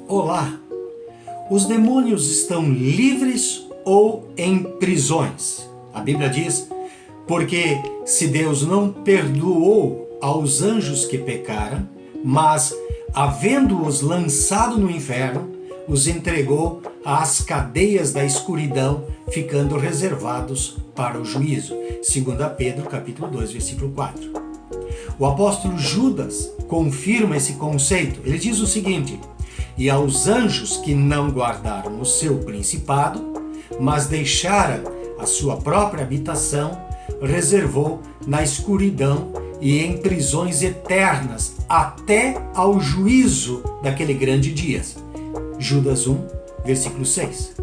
Olá! Os demônios estão livres ou em prisões? A Bíblia diz, porque se Deus não perdoou aos anjos que pecaram, mas, havendo-os lançado no inferno, os entregou às cadeias da escuridão, ficando reservados para o juízo. 2 Pedro, capítulo 2, versículo 4. O apóstolo Judas confirma esse conceito. Ele diz o seguinte: e aos anjos que não guardaram o seu principado, mas deixaram a sua própria habitação, reservou na escuridão e em prisões eternas até ao juízo daquele grande dia. Judas 1, versículo 6.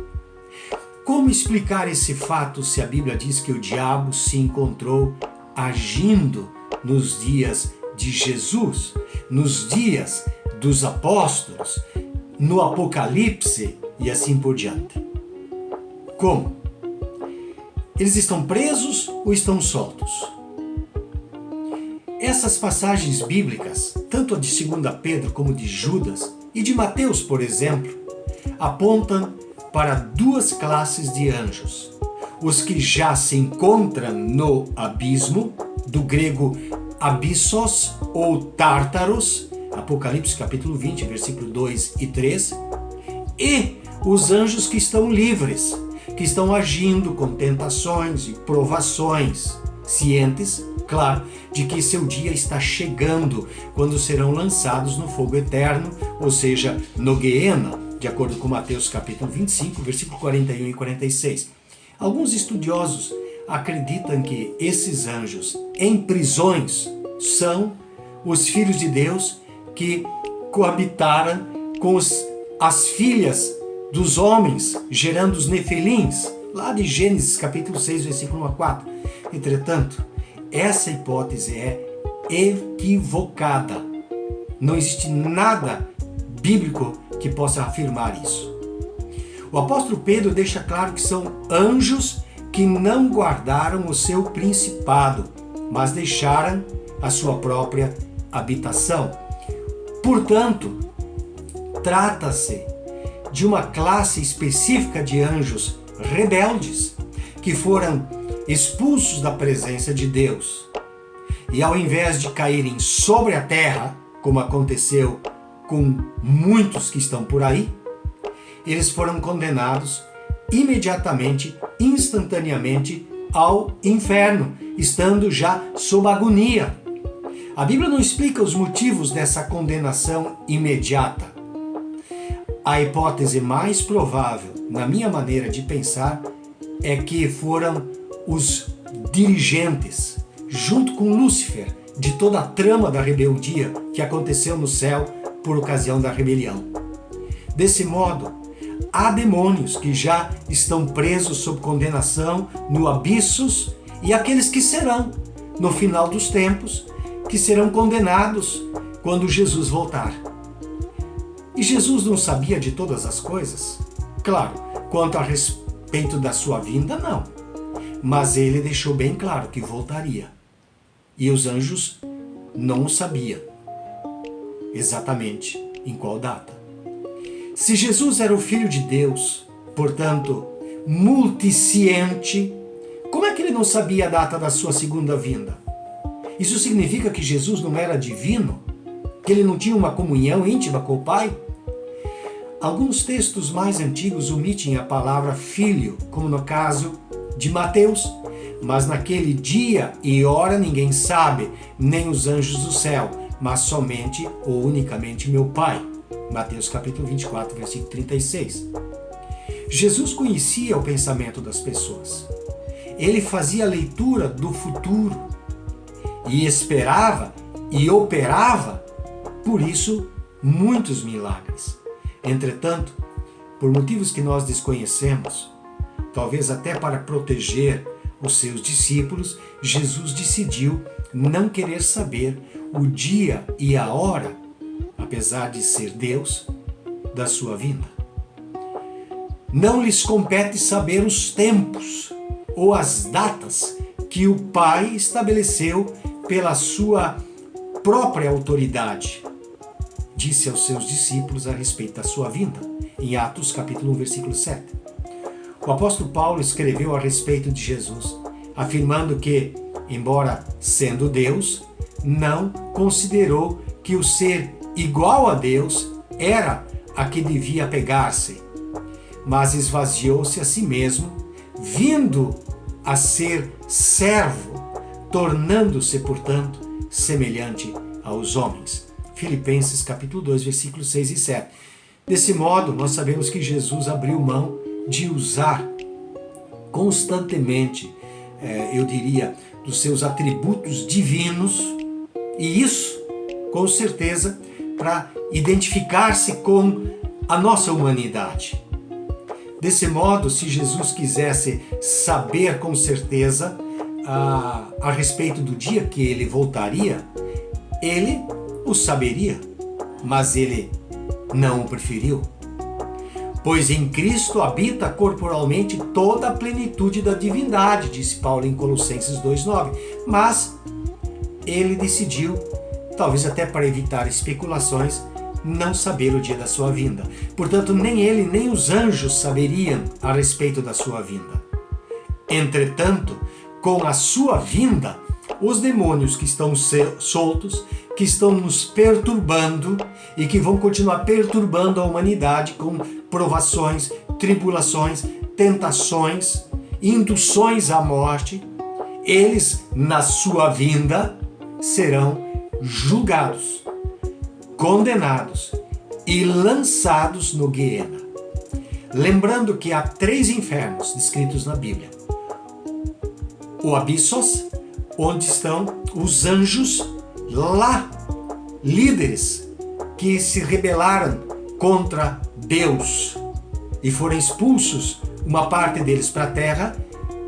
Como explicar esse fato se a Bíblia diz que o diabo se encontrou agindo nos dias de Jesus, nos dias dos apóstolos, no Apocalipse e assim por diante? Como? Eles estão presos ou estão soltos? Essas passagens bíblicas, tanto a de 2 Pedro como de Judas e de Mateus, por exemplo, apontam para duas classes de anjos. Os que já se encontram no abismo, do grego abyssos ou tártaros, Apocalipse capítulo 20, versículo 2 e 3, e os anjos que estão livres, que estão agindo com tentações e provações, cientes, claro, de que seu dia está chegando, quando serão lançados no fogo eterno, ou seja, no Guiena, de acordo com Mateus capítulo 25, versículo 41 e 46. Alguns estudiosos acreditam que esses anjos em prisões são os filhos de Deus que coabitaram com as filhas dos homens, gerando os nefilins, lá de Gênesis capítulo 6, versículo 1 a 4. Entretanto, essa hipótese é equivocada. Não existe nada bíblico que possa afirmar isso. O apóstolo Pedro deixa claro que são anjos que não guardaram o seu principado, mas deixaram a sua própria habitação. Portanto, trata-se de uma classe específica de anjos rebeldes que foram expulsos da presença de Deus. E ao invés de caírem sobre a terra, como aconteceu com muitos que estão por aí, eles foram condenados imediatamente, instantaneamente ao inferno, estando já sob agonia. A Bíblia não explica os motivos dessa condenação imediata. A hipótese mais provável, na minha maneira de pensar, é que foram os dirigentes, junto com Lúcifer, de toda a trama da rebeldia que aconteceu no céu por ocasião da rebelião. Desse modo, há demônios que já estão presos sob condenação no abissos e aqueles que serão, no final dos tempos, que serão condenados quando Jesus voltar. E Jesus não sabia de todas as coisas? Claro, quanto a respeito da sua vinda, não. Mas ele deixou bem claro que voltaria. E os anjos não o sabiam exatamente em qual data. Se Jesus era o Filho de Deus, portanto, multisciente, como é que ele não sabia a data da sua segunda vinda? Isso significa que Jesus não era divino? Que ele não tinha uma comunhão íntima com o Pai? Alguns textos mais antigos omitem a palavra filho, como no caso de Mateus, mas naquele dia e hora ninguém sabe, nem os anjos do céu, mas somente ou unicamente meu Pai. Mateus capítulo 24, versículo 36. Jesus conhecia o pensamento das pessoas. Ele fazia a leitura do futuro e esperava e operava, por isso, muitos milagres. Entretanto, por motivos que nós desconhecemos, talvez até para proteger os seus discípulos, Jesus decidiu não querer saber o dia e a hora, apesar de ser Deus, da sua vinda. Não lhes compete saber os tempos ou as datas que o Pai estabeleceu pela sua própria autoridade. disse aos seus discípulos a respeito da sua vinda, em Atos capítulo 1, versículo 7. O apóstolo Paulo escreveu a respeito de Jesus, afirmando que, embora sendo Deus, não considerou que o ser igual a Deus era a que devia apegar-se, mas esvaziou-se a si mesmo, vindo a ser servo, tornando-se, portanto, semelhante aos homens. Filipenses capítulo 2, versículos 6 e 7. Desse modo, nós sabemos que Jesus abriu mão de usar constantemente, eu diria, dos seus atributos divinos, e isso, com certeza, para identificar-se com a nossa humanidade. Desse modo, se Jesus quisesse saber com certeza a respeito do dia que ele voltaria, ele o saberia, mas ele não o preferiu. Pois em Cristo habita corporalmente toda a plenitude da divindade, disse Paulo em Colossenses 2,9. Mas ele decidiu, talvez até para evitar especulações, não saber o dia da sua vinda. Portanto, nem ele nem os anjos saberiam a respeito da sua vinda. Entretanto, com a sua vinda, os demônios que estão soltos, que estão nos perturbando e que vão continuar perturbando a humanidade com provações, tribulações, tentações, induções à morte, eles, na sua vinda, serão julgados, condenados e lançados no Guiena. Lembrando que há 3 infernos descritos na Bíblia. O Abissos, onde estão os anjos lá, líderes que se rebelaram contra Deus e foram expulsos, uma parte deles para a terra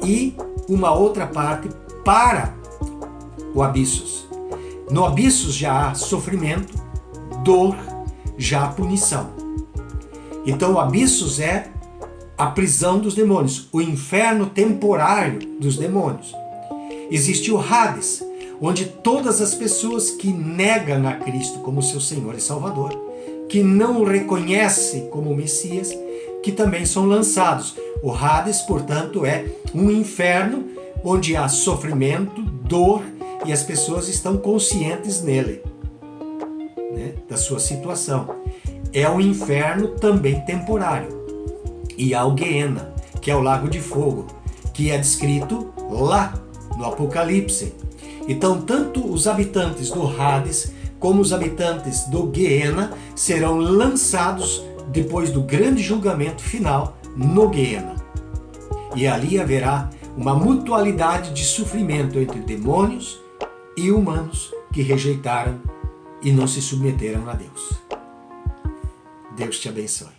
e uma outra parte para o Abissos. No Abissos já há sofrimento, dor, já há punição. Então o Abissos é a prisão dos demônios, o inferno temporário dos demônios. Existe o Hades, onde todas as pessoas que negam a Cristo como seu Senhor e Salvador, que não o reconhecem como Messias, que também são lançados. O Hades, portanto, é um inferno onde há sofrimento, dor, e as pessoas estão conscientes nele, né, da sua situação. É um inferno também temporário. E há o Guiena, que é o lago de fogo, que é descrito lá no Apocalipse. Então, tanto os habitantes do Hades como os habitantes do Guiena serão lançados depois do grande julgamento final no Guiena. E ali haverá uma mutualidade de sofrimento entre demônios e humanos que rejeitaram e não se submeteram a Deus. Deus te abençoe.